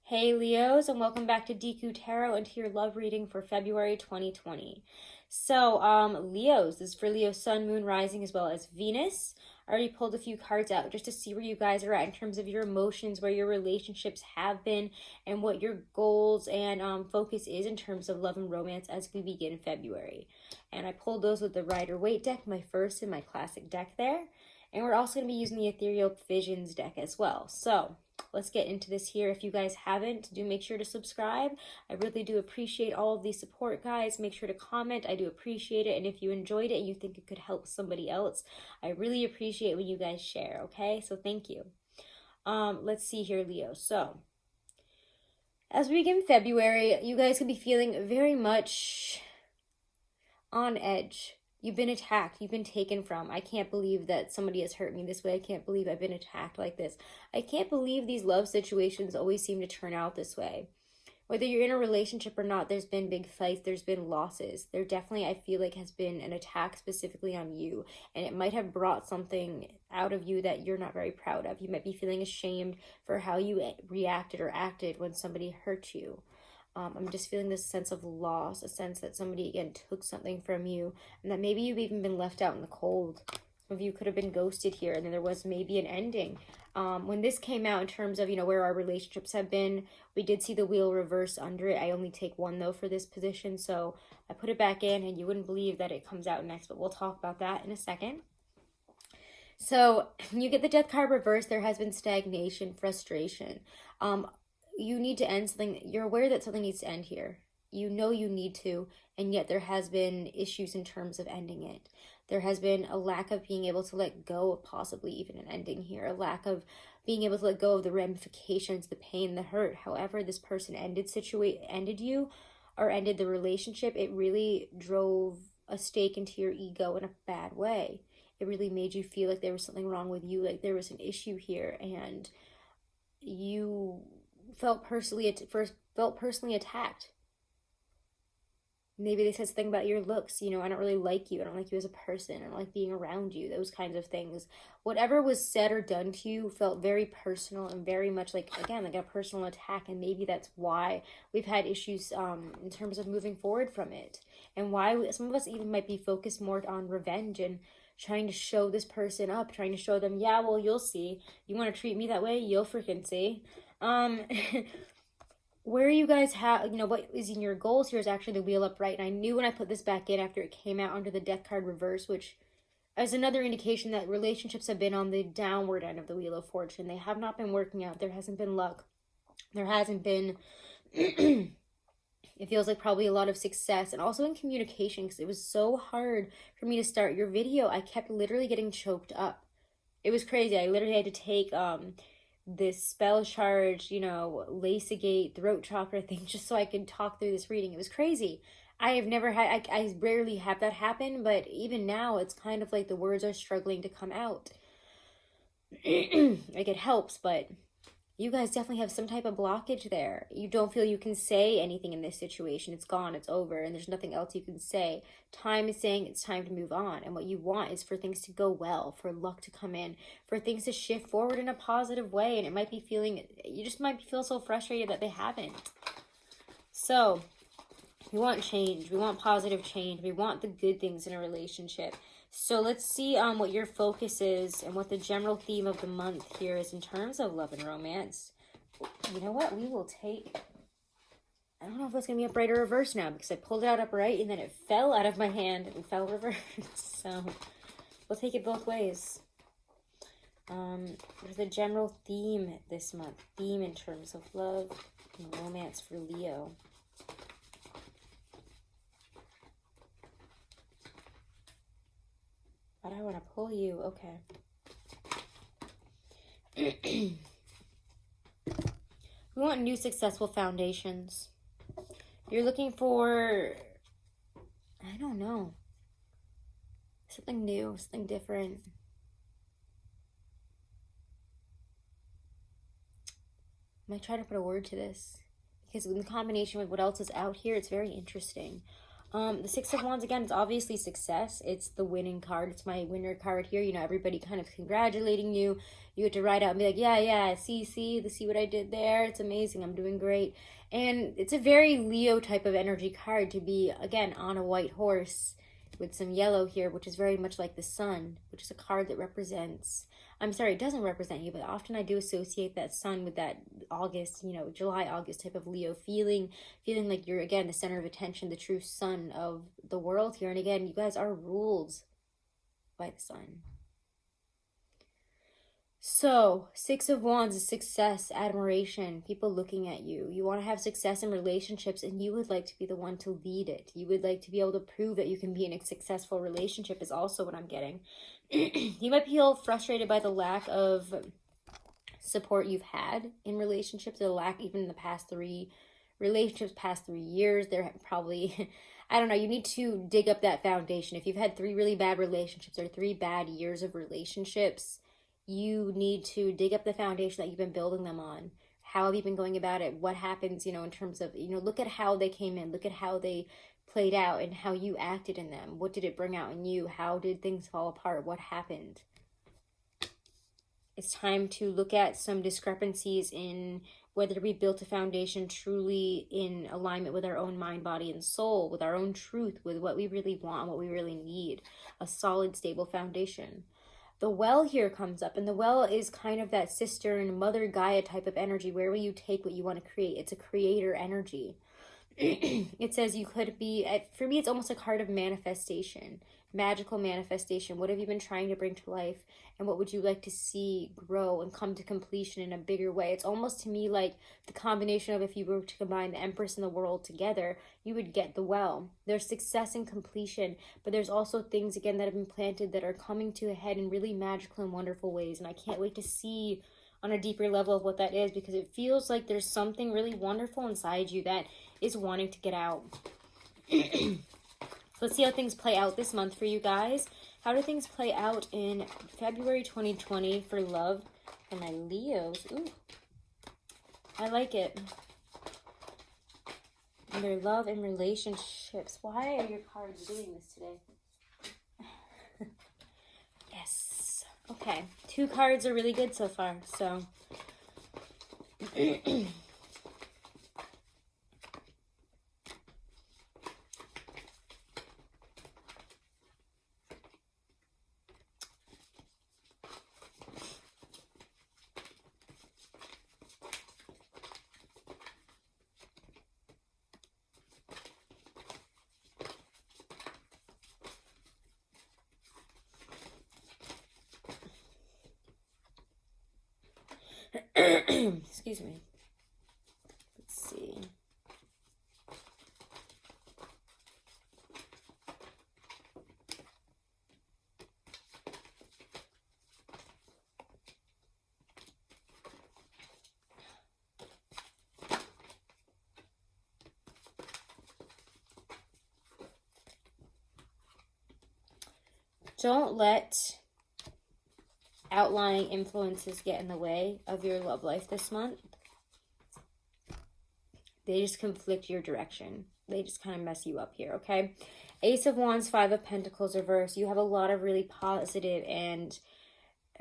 Hey Leos, and welcome back to Deku Tarot and to your love reading for February 2020. So, Leos, this is for Leo Sun, Moon, Rising, as well as Venus. I already pulled a few cards out just to see where you guys are at in terms of your emotions, where your relationships have been, and what your goals and focus is in terms of love and romance as we begin February. And I pulled those with the Rider-Waite deck, my first and my classic deck there. And we're also going to be using the Ethereal Visions deck as well. So, let's get into this here. If you guys haven't, do make sure to subscribe. I really do appreciate all of the support, guys. Make sure to comment. I do appreciate it. And if you enjoyed it and you think it could help somebody else, I really appreciate when you guys share, okay? So thank you. Let's see here, Leo. So, as we begin February, you guys could be feeling very much on edge. You've been attacked. You've been taken from. I can't believe that somebody has hurt me this way. I can't believe I've been attacked like this. I can't believe these love situations always seem to turn out this way. Whether you're in a relationship or not, there's been big fights. There's been losses. There definitely, I feel like, has been an attack specifically on you. And it might have brought something out of you that you're not very proud of. You might be feeling ashamed for how you reacted or acted when somebody hurt you. I'm just feeling this sense of loss, a sense that somebody, again, took something from you, and that maybe you've even been left out in the cold. Some of you could have been ghosted here, and then there was maybe an ending. When this came out in terms of, where our relationships have been, we did see the wheel reverse under it. I only take one, though, for this position, so I put it back in, and you wouldn't believe that it comes out next, but we'll talk about that in a second. So, you get the death card reversed. There has been stagnation, frustration. You need to end something. You're aware that something needs to end here. You know you need to, and yet there has been issues in terms of ending it. There has been a lack of being able to let go of possibly even an ending here, a lack of being able to let go of the ramifications, the pain, the hurt. However this person ended you or ended the relationship, it really drove a stake into your ego in a bad way. It really made you feel like there was something wrong with you, like there was an issue here, and you felt personally attacked. Maybe they said something about your looks, I don't really like you, I don't like you as a person, I don't like being around you, those kinds of things. Whatever was said or done to you felt very personal and very much like a personal attack, and maybe that's why we've had issues in terms of moving forward from it, and why some of us even might be focused more on revenge and trying to show this person up, trying to show them, yeah, well, you'll see. You want to treat me that way? You'll freaking see. Where you guys have, what is in your goals here is actually the wheel upright. And I knew when I put this back in after it came out under the death card reverse, which is another indication that relationships have been on the downward end of the wheel of fortune. They have not been working out. There hasn't been luck. There hasn't been, it feels like probably a lot of success, and also in communication, because it was so hard for me to start your video. I kept literally getting choked up. It was crazy. I literally had to take, this spell charge, Lacegate throat chakra thing just so I could talk through this reading. It was crazy. I have never had, I rarely have that happen, but even now it's kind of like the words are struggling to come out. Like it helps, but you guys definitely have some type of blockage there. You don't feel you can say anything in this situation. It's gone, it's over, and there's nothing else you can say. Time is saying it's time to move on, and what you want is for things to go well, for luck to come in, for things to shift forward in a positive way, and you just might feel so frustrated that they haven't. So, we want change. We want positive change. We want the good things in a relationship. So let's see what your focus is and what the general theme of the month here is in terms of love and romance. You know what? We will take... I don't know if it's going to be upright or reverse now, because I pulled it out upright and then it fell out of my hand and fell reverse. So we'll take it both ways. There's the general theme this month. Theme in terms of love and romance for Leo. But I want to pull you. Okay. We want new successful foundations. You're looking for, I don't know, something new, something different. I might try to put a word to this, because in combination with what else is out here, it's very interesting. The Six of Wands, again, it's obviously success. It's the winning card. It's my winner card here. You know, everybody kind of congratulating you. You get to write out and be like, yeah, see what I did there. It's amazing. I'm doing great. And it's a very Leo type of energy card to be, again, on a white horse with some yellow here, which is very much like the sun, which is a card that represents, I'm sorry, it doesn't represent you, but often I do associate that sun with that August, you know, July, August type of Leo feeling like you're, again, the center of attention, the true sun of the world here. And again, you guys are ruled by the sun. So, Six of Wands is success, admiration, people looking at you. You want to have success in relationships, and you would like to be the one to lead it. You would like to be able to prove that you can be in a successful relationship is also what I'm getting. You might feel frustrated by the lack of support you've had in relationships, the lack even in the past 3 relationships, past 3 years. They're probably... I don't know, you need to dig up that foundation. If you've had 3 really bad relationships or 3 bad years of relationships, you need to dig up the foundation that you've been building them on. How have you been going about it? What happens, you know, in terms of, you know, look at how they came in. Look at how they played out and how you acted in them. What did it bring out in you? How did things fall apart? What happened? It's time to look at some discrepancies in whether we built a foundation truly in alignment with our own mind, body, and soul, with our own truth, with what we really want, what we really need. A solid, stable foundation. The well here comes up, and the well is kind of that sister and mother Gaia type of energy. Where will you take what you want to create? It's a creator energy. It says you could be, for me, it's almost a card of manifestation, magical manifestation. What have you been trying to bring to life, and what would you like to see grow and come to completion in a bigger way? It's almost to me like the combination of, if you were to combine the Empress and the World together, you would get the well. There's success and completion, but there's also things, again, that have been planted that are coming to a head in really magical and wonderful ways, and I can't wait to see on a deeper level of what that is, because it feels like there's something really wonderful inside you that is wanting to get out. Let's see how things play out this month for you guys. How do things play out in February 2020 for love for my Leos? Ooh, I like it. And their love and relationships. Why are your cards doing this today? Yes. Okay. 2 cards are really good so far. So... Excuse me. Let's see. Don't let outlying influences get in the way of your love life this month. They just conflict your direction. They just kind of mess you up here, okay? Ace of Wands, 5 of Pentacles reverse. You have a lot of really positive and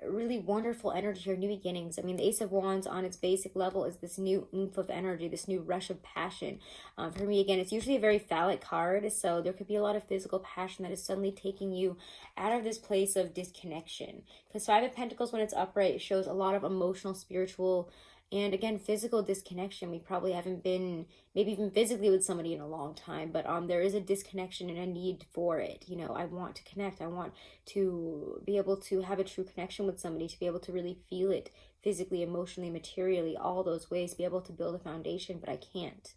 really wonderful energy or new beginnings. I mean, the Ace of Wands on its basic level is this new oomph of energy, this new rush of passion. For me, again, it's usually a very phallic card, so there could be a lot of physical passion that is suddenly taking you out of this place of disconnection. Because 5 of Pentacles, when it's upright, it shows a lot of emotional, spiritual, and again, physical disconnection. We probably haven't been, maybe even physically with somebody in a long time, but there is a disconnection and a need for it. You know, I want to connect. I want to be able to have a true connection with somebody, to be able to really feel it physically, emotionally, materially, all those ways, be able to build a foundation, but I can't.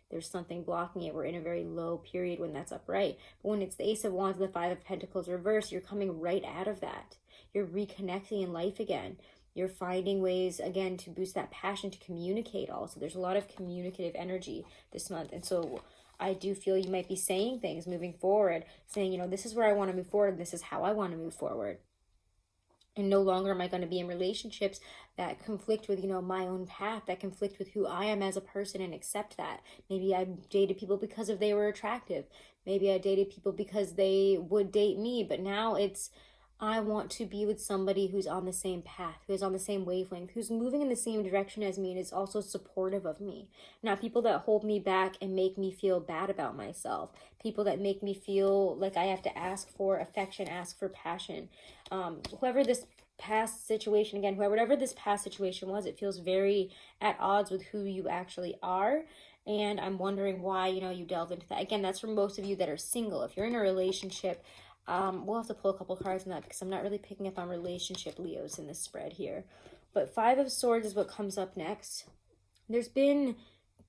There's something blocking it. We're in a very low period when that's upright. But when it's the Ace of Wands and the 5 of Pentacles reverse, you're coming right out of that. You're reconnecting in life again. You're finding ways, again, to boost that passion, to communicate also. There's a lot of communicative energy this month. And so I do feel you might be saying things moving forward, saying, you know, this is where I want to move forward. This is how I want to move forward. And no longer am I going to be in relationships that conflict with, you know, my own path, that conflict with who I am as a person, and accept that. Maybe I dated people because they were attractive. Maybe I dated people because they would date me. But now it's, I want to be with somebody who's on the same path, who's on the same wavelength, who's moving in the same direction as me and is also supportive of me. Not people that hold me back and make me feel bad about myself. People that make me feel like I have to ask for affection, ask for passion. Whoever this past situation, again, whatever this past situation was, it feels very at odds with who you actually are. And I'm wondering why, you know, you delve into that. Again, that's for most of you that are single. If you're in a relationship, we'll have to pull a couple cards on that because I'm not really picking up on relationship Leos in this spread here. But Five of Swords is what comes up next. There's been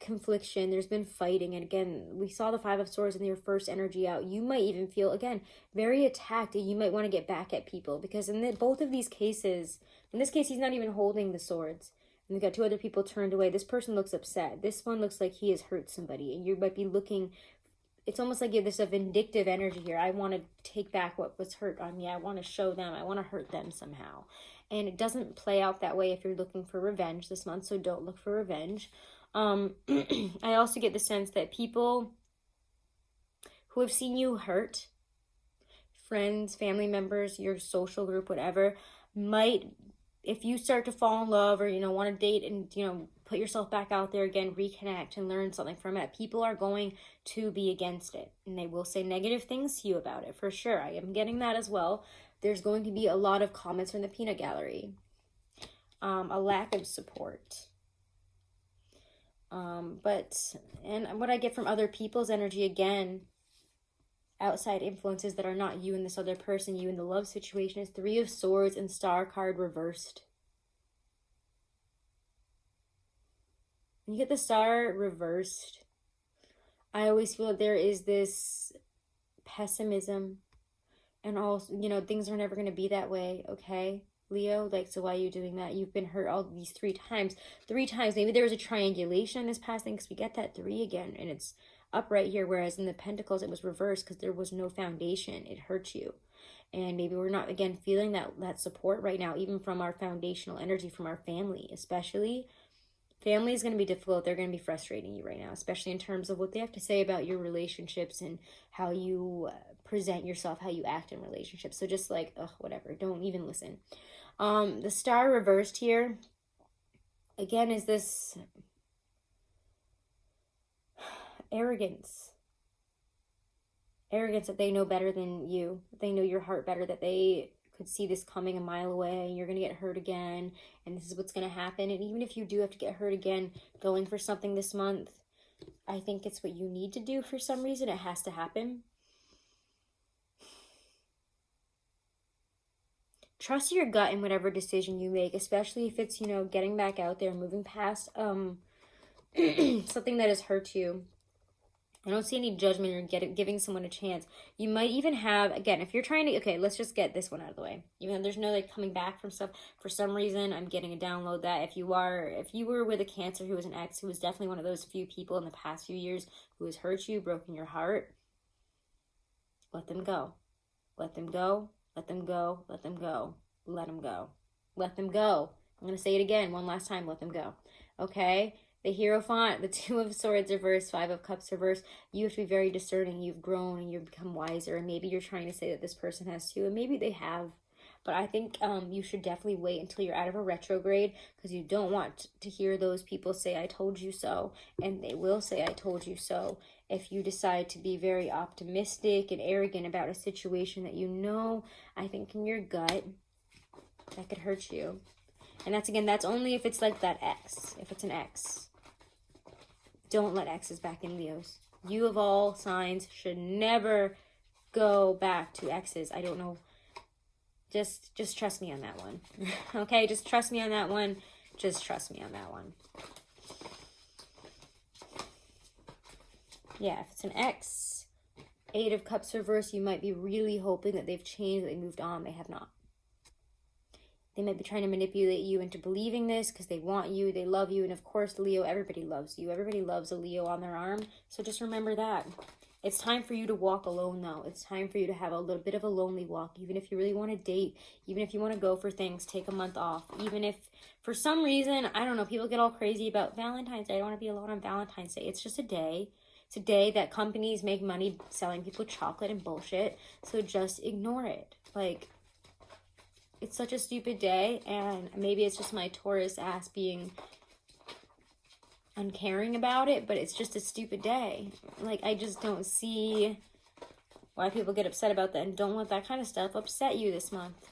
confliction, there's been fighting, and again, we saw the Five of Swords in your first energy out. You might even feel, again, very attacked, and you might want to get back at people, because in both of these cases, in this case, he's not even holding the swords, and we've got two other people turned away. This person looks upset. This one looks like he has hurt somebody, and you might be looking, it's almost like there's a vindictive energy here. I want to take back what was hurt on me. I want to show them. I want to hurt them somehow. And it doesn't play out that way if you're looking for revenge this month, so don't look for revenge. I also get the sense that people who have seen you hurt, friends, family members, your social group, whatever, might, if you start to fall in love or, you know, want to date and, you know, put yourself back out there again, reconnect and learn something from it, people are going to be against it. And they will say negative things to you about it, for sure. I am getting that as well. There's going to be a lot of comments from the peanut gallery. A lack of support. And what I get from other people's energy, again, outside influences that are not you and this other person, you in the love situation, is Three of Swords and Star card reversed. When you get the Star reversed, I always feel that there is this pessimism, and also, you know, things are never going to be that way, okay? Leo, like, so why are you doing that? You've been hurt all these three times. Maybe there was a triangulation in this past thing, because we get that 3 again, and it's up right here, whereas in the Pentacles it was reversed because there was no foundation. It hurt you. And maybe we're not, again, feeling that support right now, even from our foundational energy, from our family, especially. Family is going to be difficult. They're going to be frustrating you right now, especially in terms of what they have to say about your relationships and how you present yourself, how you act in relationships. So just like, ugh, whatever. Don't even listen. The Star reversed here, again, is this arrogance. Arrogance that they know better than you. They know your heart better, that they could see this coming a mile away, and you're going to get hurt again, and this is what's going to happen. And even if you do have to get hurt again going for something this month, I think it's what you need to do for some reason. It has to happen. Trust your gut in whatever decision you make, especially if it's, you know, getting back out there, moving past something that has hurt you. I don't see any judgment or giving someone a chance. You might even have, again, if you're trying to, okay, let's just get this one out of the way. Even though there's no like coming back from stuff, for some reason, I'm getting a download that if you were with a Cancer who was an ex, who was definitely one of those few people in the past few years who has hurt you, broken your heart, let them go. Let them go. Let them go. Let them go. Let them go. Let them go. I'm going to say it again one last time. Let them go. Okay? The Hierophant, the Two of Swords reversed, Five of Cups reversed. You have to be very discerning. You've grown and you've become wiser. And maybe you're trying to say that this person has too. And maybe they have. But I think you should definitely wait until you're out of a retrograde, because you don't want to hear those people say, I told you so. And they will say, I told you so. If you decide to be very optimistic and arrogant about a situation that you know, I think in your gut, that could hurt you. And that's only if it's like that ex. If it's an ex. Don't let exes back in, Leos. You of all signs should never go back to exes. I don't know. Just trust me on that one. Okay? Just trust me on that one. Just trust me on that one. Yeah, if it's an ex, Eight of Cups reversed, you might be really hoping that they've changed, that they moved on. They have not. They might be trying to manipulate you into believing this because they want you, they love you, and of course, Leo, everybody loves you. Everybody loves a Leo on their arm, so just remember that. It's time for you to walk alone, though. It's time for you to have a little bit of a lonely walk. Even if you really want to date, even if you want to go for things, take a month off. Even if, for some reason, I don't know, people get all crazy about Valentine's Day. I don't want to be alone on Valentine's Day. It's just a day. It's a day that companies make money selling people chocolate and bullshit. So just ignore it. Like, it's such a stupid day. And maybe it's just my Taurus ass being uncaring about it, but it's just a stupid day. Like, I just don't see why people get upset about that, and don't let that kind of stuff upset you this month.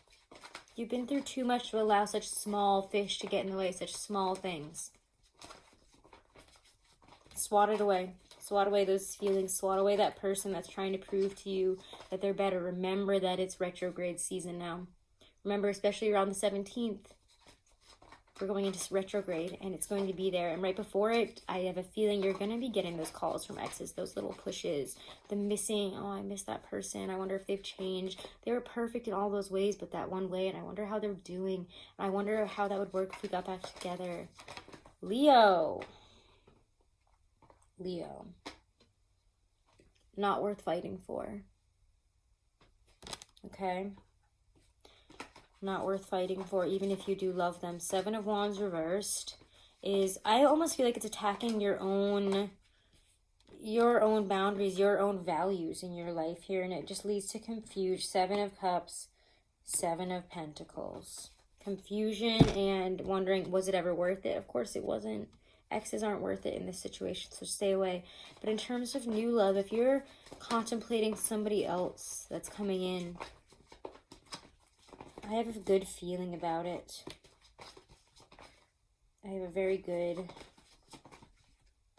You've been through too much to allow such small fish to get in the way, such small things. Swat it away. Swat away those feelings. Swat away that person that's trying to prove to you that they're better. Remember that it's retrograde season now. Remember, especially around the 17th, we're going into retrograde, and it's going to be there. And right before it, I have a feeling you're going to be getting those calls from exes, those little pushes, the missing, oh, I miss that person. I wonder if they've changed. They were perfect in all those ways, but that one way, and I wonder how they're doing. And I wonder how that would work if we got back together. Leo. Not worth fighting for. Okay? Not worth fighting for, even if you do love them. 7 of Wands reversed is, I almost feel like it's attacking your own boundaries, your own values in your life here, and it just leads to confusion. 7 of Cups, 7 of Pentacles. Confusion and wondering, was it ever worth it? Of course it wasn't. Exes aren't worth it in this situation, so stay away. But in terms of new love, if you're contemplating somebody else that's coming in, I have a good feeling about it. I have a very good,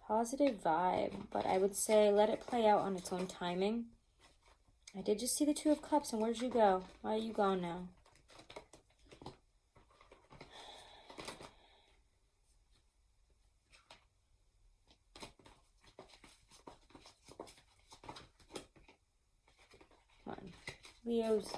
positive vibe, but I would say let it play out on its own timing. I did just see the 2 of Cups, and where'd you go? Why are you gone now? Come on, Leos.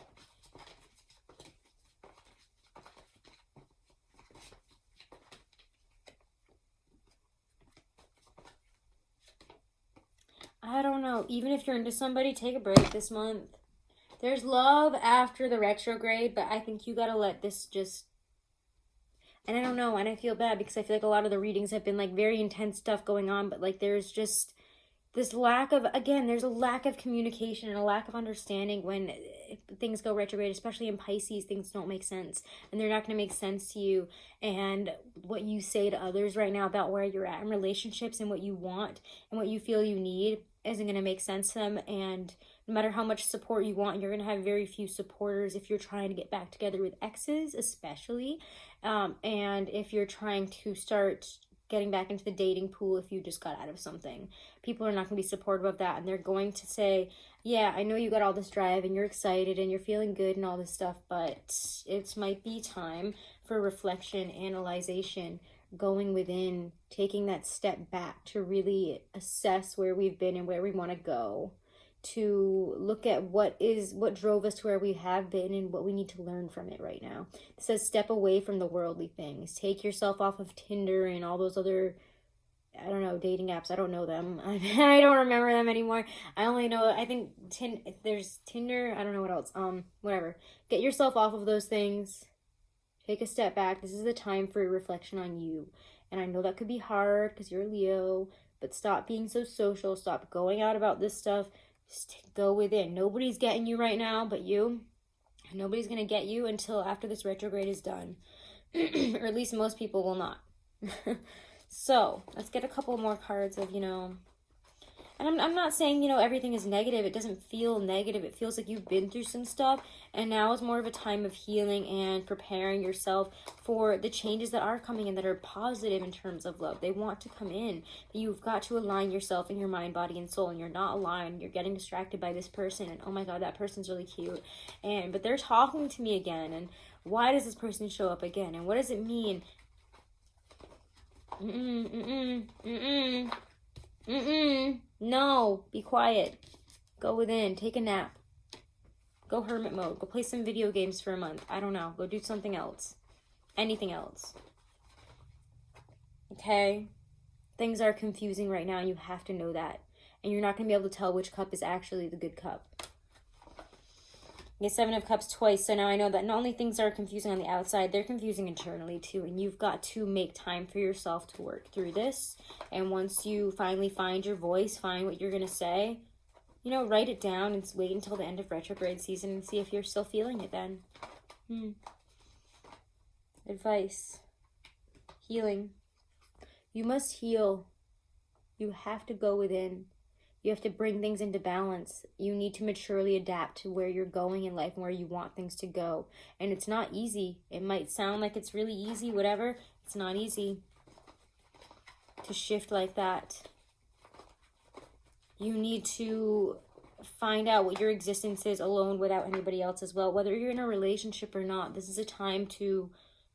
I don't know. Even if you're into somebody, take a break this month. There's love after the retrograde, but I think you gotta let this just... And I don't know, and I feel bad because I feel like a lot of the readings have been like very intense stuff going on, but like there's just this lack of, again, there's a lack of communication and a lack of understanding when things go retrograde, especially in Pisces. Things don't make sense, and they're not going to make sense to you. And what you say to others right now about where you're at in relationships and what you want and what you feel you need isn't going to make sense to them. And no matter how much support you want, you're going to have very few supporters if you're trying to get back together with exes, especially. And if you're trying to start getting back into the dating pool, if you just got out of something, people are not going to be supportive of that, and they're going to say, yeah, I know you got all this drive and you're excited and you're feeling good and all this stuff, but it might be time for reflection, analyzation, going within, taking that step back to really assess where we've been and where we want to go, to look at what drove us to where we have been and what we need to learn from it right now. It says step away from the worldly things. Take yourself off of Tinder and all those other, I don't know, dating apps. I don't know them. I don't remember them anymore. I only know, I think there's Tinder. I don't know what else. Whatever. Get yourself off of those things. Take a step back. This is the time for reflection on you. And I know that could be hard because you're a Leo, but stop being so social. Stop going out about this stuff. Just go within. Nobody's getting you right now but you. Nobody's going to get you until after this retrograde is done. Or at least most people will not. So, let's get a couple more cards of, and I'm not saying, everything is negative. It doesn't feel negative. It feels like you've been through some stuff, and now is more of a time of healing and preparing yourself for the changes that are coming in that are positive in terms of love. They want to come in. You've got to align yourself in your mind, body, and soul, and you're not aligned. You're getting distracted by this person, and oh my God, that person's really cute. But they're talking to me again, and why does this person show up again? And what does it mean? No, be quiet. Go within. Take a nap. Go hermit mode. Go play some video games for a month. I don't know. Go do something else. Anything else. Okay? Things are confusing right now. You have to know that. and you're not going to be able to tell which cup is actually the good cup. You get 7 of Cups twice, so now I know that not only things are confusing on the outside, they're confusing internally too, and you've got to make time for yourself to work through this. And once you finally find your voice, find what you're going to say, you know, write it down and wait until the end of retrograde season and see if you're still feeling it then. Advice. Healing. You must heal. You have to go within. You have to bring things into balance. You need to maturely adapt to where you're going in life and where you want things to go. And it's not easy. It might sound like it's really easy, whatever. It's not easy to shift like that. You need to find out what your existence is alone without anybody else as well. Whether you're in a relationship or not, this is a time to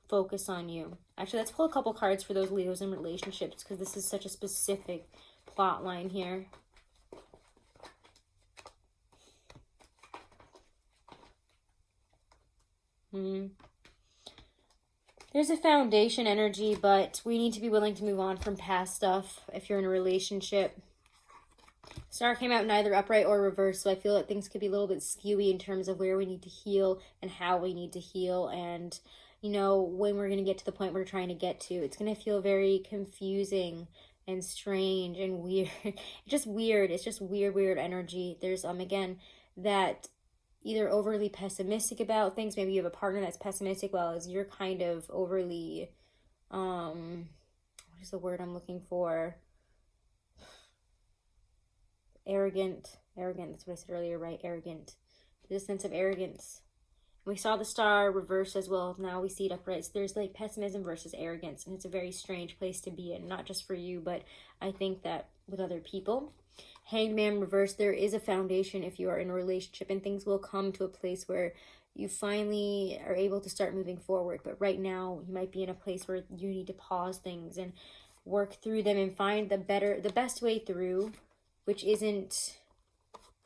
focus on you. Actually, let's pull a couple cards for those Leos in relationships, because this is such a specific plot line here. There's a foundation energy, but we need to be willing to move on from past stuff if you're in a relationship. Star came out neither upright or reversed, so I feel that things could be a little bit skewy in terms of where we need to heal and how we need to heal, and, you know, when we're going to get to the point we're trying to get to. It's going to feel very confusing and strange and weird. It's just weird. It's just weird energy. There's, again, that either overly pessimistic about things. Maybe you have a partner that's pessimistic, while as you're kind of overly, what is the word I'm looking for? Arrogant, that's what I said earlier, right? Arrogant. There's a sense of arrogance. We saw the star reversed as well. Now we see it upright. So there's like pessimism versus arrogance, and it's a very strange place to be in, not just for you, but I think that with other people. Hanged Man reversed, there is a foundation if you are in a relationship, and things will come to a place where you finally are able to start moving forward. But right now, you might be in a place where you need to pause things and work through them and find the best way through, which isn't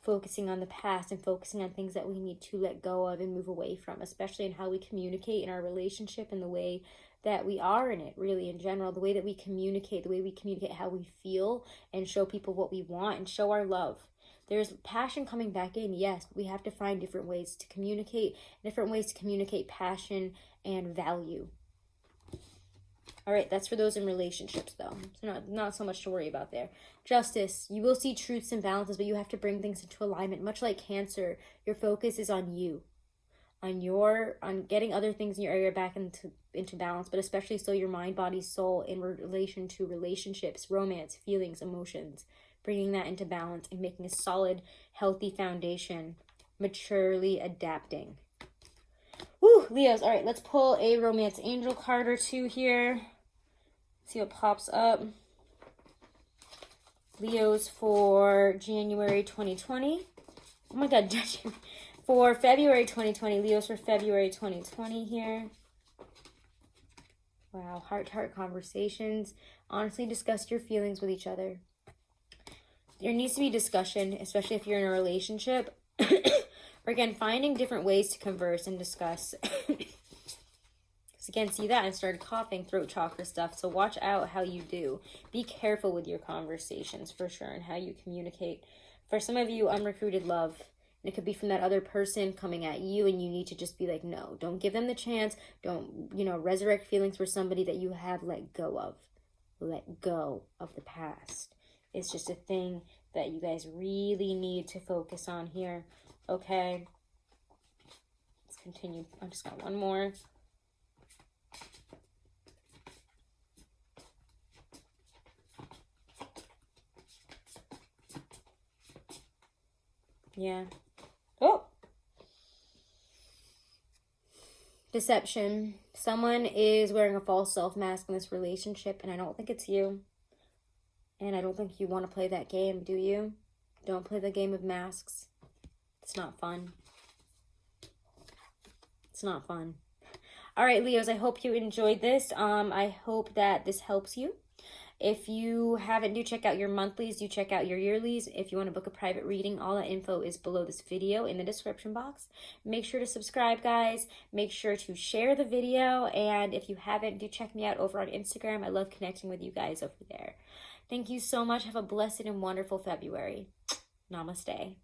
focusing on the past and focusing on things that we need to let go of and move away from, especially in how we communicate in our relationship and the way that we are in it, really, in general. The way that we communicate, how we feel, and show people what we want and show our love. There's passion coming back in, yes, but we have to find different ways to communicate passion and value. All right, that's for those in relationships, though. So not so much to worry about there. Justice, you will see truths and balances, but you have to bring things into alignment. Much like Cancer, your focus is on you, on getting other things in your area back into balance, but especially so your mind, body, soul in relation to relationships, romance, feelings, emotions, bringing that into balance and making a solid, healthy foundation, maturely adapting. Woo, Leos. All right, let's pull a romance angel card or two here. See what pops up. Leos for January 2020. Oh my God, for February 2020. Leos for February 2020 here. Wow, heart-to-heart conversations. Honestly, discuss your feelings with each other. There needs to be discussion, especially if you're in a relationship. Or again, finding different ways to converse and discuss. Again, see that? I started coughing, throat chakra stuff. So watch out how you do. Be careful with your conversations for sure and how you communicate. For some of you, unrecruited love. And it could be from that other person coming at you, and you need to just be like, no, don't give them the chance. Don't, resurrect feelings for somebody that you have let go of. Let go of the past. It's just a thing that you guys really need to focus on here. Okay. Let's continue. I just got one more. Yeah. Oh! Deception. Someone is wearing a false self mask in this relationship, and I don't think it's you. And I don't think you want to play that game, do you? Don't play the game of masks. It's not fun. It's not fun. All right, Leos, I hope you enjoyed this. I hope that this helps you. If you haven't, do check out your monthlies, do check out your yearlies. If you want to book a private reading, all that info is below this video in the description box. Make sure to subscribe, guys. Make sure to share the video, and if you haven't, do check me out over on Instagram. I love connecting with you guys over there. Thank you so much. Have a blessed and wonderful February. Namaste.